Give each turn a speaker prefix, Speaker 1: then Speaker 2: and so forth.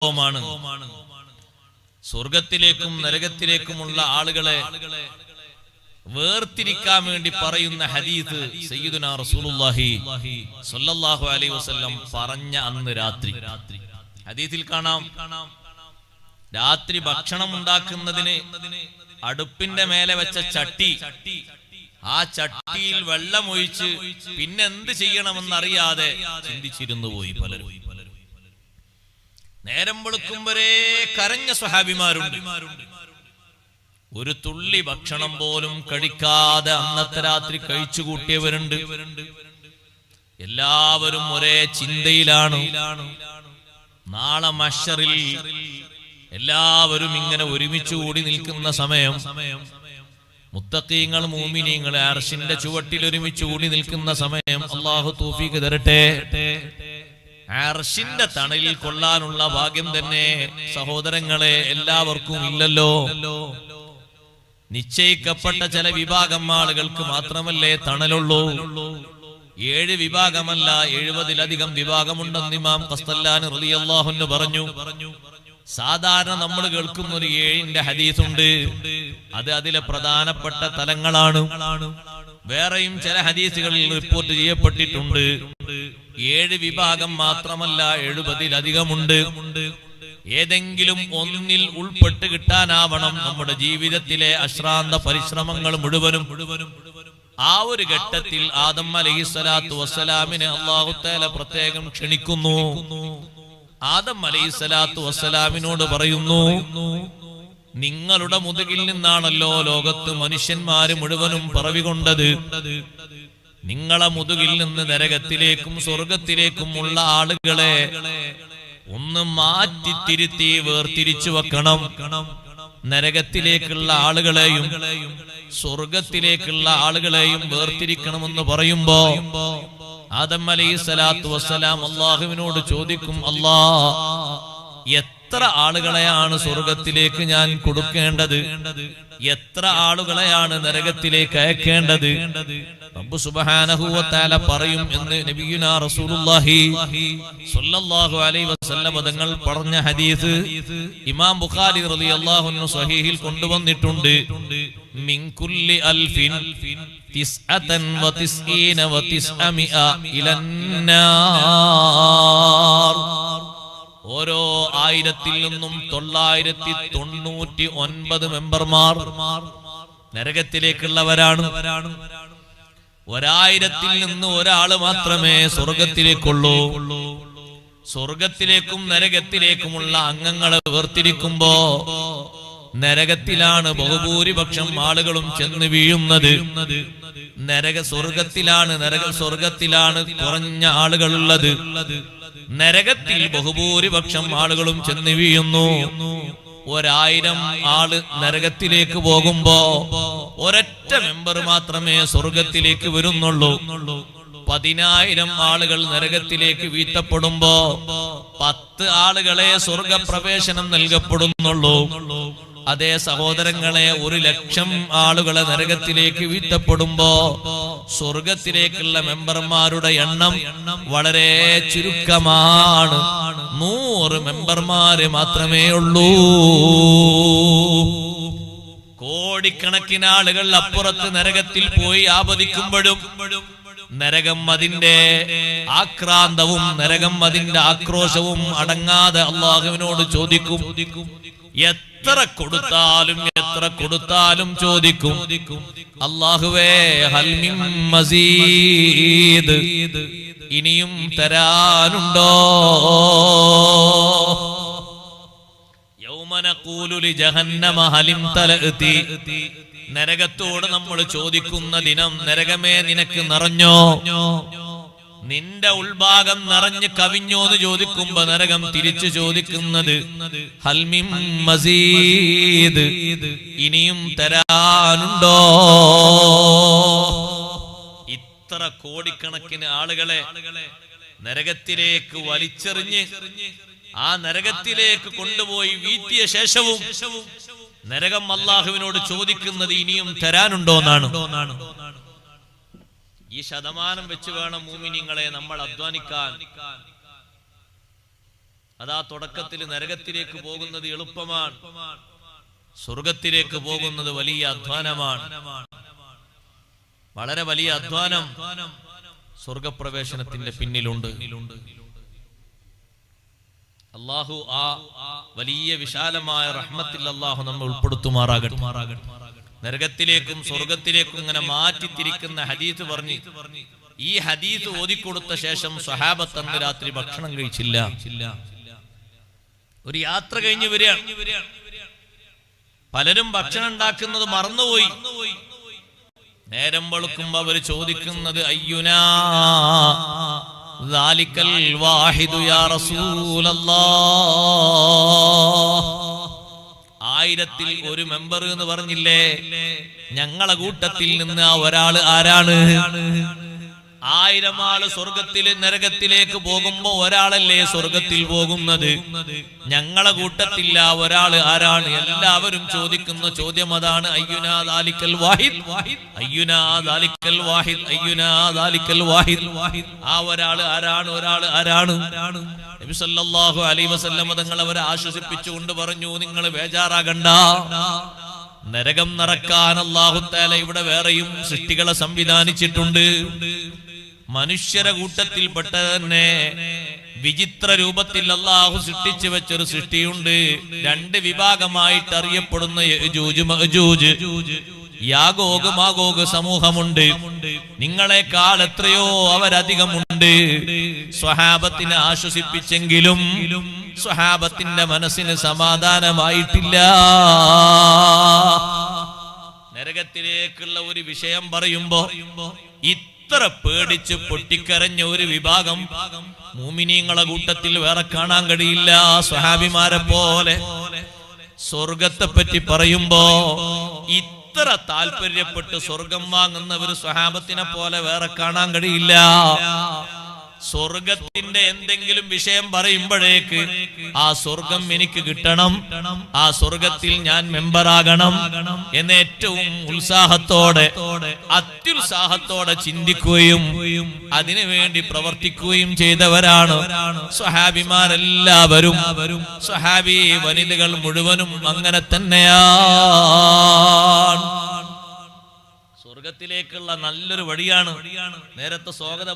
Speaker 1: സംഭവമാണ്. സ്വർഗത്തിലേക്കും നരകത്തിലേക്കുമുള്ള ആളുകളെ വേർതിരിക്കാൻ വേണ്ടി പറയുന്ന ഹദീസ് സയ്യിദുനാ റസൂലുള്ളാഹി സ്വല്ലല്ലാഹു അലൈഹി വസല്ലം പറഞ്ഞ അന്ന് രാത്രി ഹദീസിൽ കാണാം, രാത്രി ഭക്ഷണം ഉണ്ടാക്കുന്നതിന് അടുപ്പിന്റെ മേലെ വെച്ച ചട്ടി, ആ ചട്ടിയിൽ വെള്ളമൊഴിച്ച് പിന്നെ എന്ത് ചെയ്യണമെന്നറിയാതെ ചിന്തിച്ചിരുന്നു പോയി പലരും. നേരം വെളുക്കും വരെ കരഞ്ഞ സ്വഹാബിമാരുണ്ട്. ഒരു തുള്ളി ഭക്ഷണം പോലും കഴിക്കാതെ അന്നത്തെ രാത്രി കഴിച്ചു കൂട്ടിയവരുണ്ട്. എല്ലാവരും ഒരേ ചിന്തയിലാണ്. നാളെ മഹ്ശറിൽ എല്ലാവരും ഇങ്ങനെ ഒരുമിച്ച് കൂടി നിൽക്കുന്ന സമയം, മുത്തഖീങ്ങൾ മുഅ്മിനീങ്ങൾ അർശിന്റെ ചുവട്ടിൽ ഒരുമിച്ച് കൂടി നിൽക്കുന്ന സമയം അല്ലാഹു തൗഫീഖ് തരട്ടെ. അർശിന്റെ തണലിൽ കൊള്ളാനുള്ള ഭാഗ്യം തന്നെ സഹോദരങ്ങളെ എല്ലാവർക്കും ഇല്ലല്ലോ. നിശ്ചയിക്കപ്പെട്ട ചില വിഭാഗം ആളുകൾക്ക് മാത്രമല്ലേ തണലുള്ളൂ. 7 വിഭാഗമല്ല 70-ലധികം വിഭാഗമുണ്ടെന്ന് ഇമാം ഖസ്തല്ലാനി റളിയല്ലാഹു അൻഹു പറഞ്ഞു. സാധാരണ നമ്മൾ കേൾക്കുന്ന ഒരു 7ന്റെ ഹദീസുണ്ട്, അത് അതിലെ പ്രധാനപ്പെട്ട തലങ്ങളാണ്. വേറെയും ചില ഹദീസുകളിൽ റിപ്പോർട്ട് ചെയ്യപ്പെട്ടിട്ടുണ്ട് 7 വിഭാഗം മാത്രമല്ല 70-ലധികമുണ്ട്. ഏതെങ്കിലും ഒന്നിൽ ഉൾപ്പെട്ട് കിട്ടാനാവണം നമ്മുടെ ജീവിതത്തിലെ അശ്രാന്ത പരിശ്രമങ്ങൾ മുഴുവനും. ആ ഒരു ഘട്ടത്തിൽ ആദം അലൈഹിസ്സലാത്തു വസ്സലാമിനെ അല്ലാഹു തആല പ്രത്യേകം ക്ഷണിക്കുന്നു. ആദം അലൈഹിസ്സലാത്തു വസ്സലാമിനോട് പറയുന്നു, നിങ്ങളുടെ മുതുകിൽ നിന്നാണല്ലോ ലോകത്ത് മനുഷ്യന്മാര് മുഴുവനും പിറവികൊണ്ടത്. നിങ്ങളെ മുതുകിൽ നിന്ന് നരകത്തിലേക്കും സ്വർഗത്തിലേക്കും ഉള്ള ആളുകളെ ഒന്ന് മാറ്റി തിരുത്തി വേർതിരിച്ചു വെക്കണം. നരകത്തിലേക്കുള്ള ആളുകളെയും സ്വർഗത്തിലേക്കുള്ള ആളുകളെയും വേർതിരിക്കണമെന്ന് പറയുമ്പോ ആദം അലൈഹിസ്സലാത്തു വസ്സലാം അല്ലാഹുവിനോട് ചോദിക്കും, അല്ലാ, എത്ര ആളുകളെയാണ് സ്വർഗത്തിലേക്ക് ഞാൻ കൊടുക്കേണ്ടത്? എത്ര ആളുകളെയാണ് നരകത്തിലേക്ക് അയക്കേണ്ടത്? റബ്ബ് സുബ്ഹാനഹു വ തആല പറയും എന്ന് നബിയുനാ റസൂലുള്ളാഹി സ്വല്ലല്ലാഹു അലൈഹി വസല്ലം തങ്ങൾ പറഞ്ഞ ഹദീസ് ഇമാം ബുഖാരി റളിയല്ലാഹു അൻഹു സ്വഹീഹിൽ കൊണ്ടുവന്നിട്ടുണ്ട്. മിൻ കുല്ലി അൽഫിൻ 99 ഇലന്നാർ. ഓരോ 1000-ൽ നിന്നും 999 മെമ്പർമാർ നരകത്തിലേക്കുള്ളവരാണ്. 1000-ൽ നിന്ന് ഒരാള് മാത്രമേ സ്വർഗത്തിലേക്കുള്ളൂ. സ്വർഗത്തിലേക്കും നരകത്തിലേക്കുമുള്ള അംഗങ്ങളെ വേർതിരിക്കുമ്പോ നരകത്തിലാണ് ബഹുഭൂരിപക്ഷം ആളുകളും ചെന്ന് വീഴുന്നത്. സ്വർഗത്തിലാണ് കുറഞ്ഞ ആളുകളുള്ളത്. നരകത്തിൽ ബഹുഭൂരിപക്ഷം ആളുകളും ചെന്ന് വീഴുന്നു. 1000 ആള് നരകത്തിലേക്ക് പോകുമ്പോ ഒരൊറ്റ മെമ്പർ മാത്രമേ സ്വർഗത്തിലേക്ക് വരുന്നുള്ളൂ. 10,000 ആളുകൾ നരകത്തിലേക്ക് വീഴ്ത്തപ്പെടുമ്പോ 10 ആളുകളെ സ്വർഗപ്രവേശനം നൽകപ്പെടുന്നുള്ളൂ. അതേ സഹോദരങ്ങളെ, 1,00,000 ആളുകളെ നരകത്തിലേക്ക് വീഴ്ത്തപ്പെടുമ്പോ സ്വർഗത്തിലേക്കുള്ള മെമ്പർമാരുടെ എണ്ണം വളരെ ചുരുക്കമാണ്. 100 മെമ്പർമാര് മാത്രമേ ഉള്ളൂ. കോടിക്കണക്കിന് ആളുകൾ അപ്പുറത്ത് നരകത്തിൽ പോയി ആപതിക്കുമ്പോഴും നരകം അതിന്റെ ആക്രാന്തവും നരകം അതിന്റെ ആക്രോശവും അടങ്ങാതെ അല്ലാഹുവിനോട് ചോദിക്കും. എത്ര കൊടുത്താലും ചോദിക്കും, അല്ലാഹുവേ, ഹൽ മിൻ മസീദ്, ഇനിയും തരാനുണ്ടോ? യൗമ നഖൂലു ലി ജഹന്നമ ഹലിം തലഅതി. നരകത്തോട് നമ്മൾ ചോദിക്കുന്ന ദിനം, നരകമേ നിനക്ക് നിറഞ്ഞോ? നിന്റെ ഉൾഭാഗം നിറഞ്ഞ് കവിഞ്ഞോ എന്ന് ചോദിക്കുമ്പോ നരകം തിരിച്ചു ചോദിക്കുന്നത് ഹൽ മിൻ മസീദ്, ഇനിയും തരാനുണ്ടോ? ഇത്ര കോടിക്കണക്കിന് ആളുകളെ നരകത്തിലേക്ക് വലിച്ചെറിഞ്ഞ് ആ നരകത്തിലേക്ക് കൊണ്ടുപോയി വീഴ്ത്തിയ ശേഷവും നരകം അല്ലാഹുവിനോട് ചോദിക്കുന്നത് ഇനിയും തരാനുണ്ടോ എന്നാണ്. ഈ ശതമാനം വെച്ച് വേണം മുഅ്മിനീങ്ങളെ നമ്മൾ അധ്വാനിക്കാൻ. അതാ തുടക്കത്തിൽ നരകത്തിലേക്ക് പോകുന്നത് എളുപ്പമാണ്, സ്വർഗത്തിലേക്ക് പോകുന്നത് വലിയ അധ്വാനമാണ്. വളരെ വലിയ അധ്വാനം സ്വർഗപ്രവേശനത്തിന്റെ പിന്നിലുണ്ട്. അല്ലാഹു ആ വലിയ വിശാലമായ റഹ്മത്തിൽ അല്ലാഹു നമ്മെ ഉൾപ്പെടുത്തുമാറാകട്ടെ. നരകത്തിലേക്കും സ്വർഗത്തിലേക്കും ഇങ്ങനെ മാറ്റിത്തിരിക്കുന്ന ഹദീസ് പറഞ്ഞു. ഈ ഹദീസ് ഓതിക്കൊടുത്ത ശേഷം സ്വഹാബത്ത് അന്ന് രാത്രി ഭക്ഷണം കഴിച്ചില്ല. ഒരു യാത്ര കഴിഞ്ഞ് വരികയാണ്. പലരും ഭക്ഷണം ഉണ്ടാക്കുന്നത് മറന്നുപോയി. നേരം വെളുക്കുമ്പോ അവര് ചോദിക്കുന്നത് അയ്യുനാ ദാലിക്കൽ വാഹിദു യാ റസൂലല്ലാഹ്, 1000-ൽ 1 മെമ്പർ എന്ന് പറഞ്ഞില്ലേ, ഞങ്ങളെ കൂട്ടത്തിൽ നിന്ന് ആ ഒരാള് ആരാണ്? 1000 ആള് സ്വർഗത്തില് നരകത്തിലേക്ക് പോകുമ്പോ ഒരാളല്ലേ സ്വർഗത്തിൽ പോകുന്നത്? ഞങ്ങളെ കൂട്ടത്തില്ല ഒരാള് ആരാണ്? എല്ലാവരും ചോദിക്കുന്ന ചോദ്യം അതാണ്. അയ്യുനാ ദാലിക്കൽ വാഹിദ്, അയ്യുനാ ദാലിക്കൽ വാഹിദ്, അയ്യുനാ ദാലിക്കൽ വാഹിദ്. ആ ഒരാള് ആരാണ്? ഒരാള് ആരാണ്? നബി സല്ലല്ലാഹു അലൈഹി വസല്ലം തങ്ങൾ അവരെ ആശ്വസിപ്പിച്ചുകൊണ്ട് പറഞ്ഞു, നിങ്ങൾ ബേജാറാകണ്ട, നരകം നിറക്കാൻ അല്ലാഹു തആല ഇവിടെ വേറെയും സൃഷ്ടികളെ സംവിധാനിച്ചിട്ടുണ്ട്. മനുഷ്യരെ കൂട്ടത്തിൽപ്പെട്ട തന്നെ വിചിത്ര രൂപത്തിൽ അല്ലാഹു സൃഷ്ടിച്ചു വെച്ചൊരു സൃഷ്ടിയുണ്ട്. 2 വിഭാഗമായിട്ട് അറിയപ്പെടുന്ന യജൂജ് മഅജൂജ്, യാഗോഗ് മാഗോഗ് സമൂഹമുണ്ട്. നിങ്ങളെക്കാൾ എത്രയോ അവരധികമുണ്ട്. സ്വഹാബത്തിനെ ആശ്വസിപ്പിച്ചെങ്കിലും സ്വഹാബത്തിന്റെ മനസ്സിന് സമാധാനമായിട്ടില്ല. നരകത്തിലേക്കുള്ള ഒരു വിഷയം പറയുമ്പോ ഇത്ര പേടിച്ച് പൊട്ടിക്കരഞ്ഞ ഒരു വിഭാഗം മുഅ്മിനീങ്ങളെ കൂട്ടത്തിൽ വേറെ കാണാൻ കഴിയില്ല. സ്വഹാബിമാരെ പോലെ സ്വർഗത്തെ പറ്റി പറയുമ്പോ ഇത്ര താല്പര്യപ്പെട്ട് സ്വർഗം വാങ്ങുന്ന ഒരു സ്വഹാബത്തിനെ പോലെ വേറെ കാണാൻ കഴിയില്ല. സ്വർഗത്തിന്റെ എന്തെങ്കിലും വിഷയം പറയുമ്പോഴേക്ക് ആ സ്വർഗം എനിക്ക് കിട്ടണം, ആ സ്വർഗത്തിൽ ഞാൻ മെമ്പറാകണം എന്ന് ഏറ്റവും ഉത്സാഹത്തോടെ അത്യുത്സാഹത്തോടെ ചിന്തിക്കുകയും അതിനുവേണ്ടി പ്രവർത്തിക്കുകയും ചെയ്തവരാണ് സ്വഹാബിമാരെല്ലാവരും. സ്വഹാബി വനിതകൾ മുഴുവനും അങ്ങനെ തന്നെയാണ്. സ്വർഗത്തിലേക്കുള്ള നല്ലൊരു വഴിയാണ്. നേരത്തെ സ്വാഗത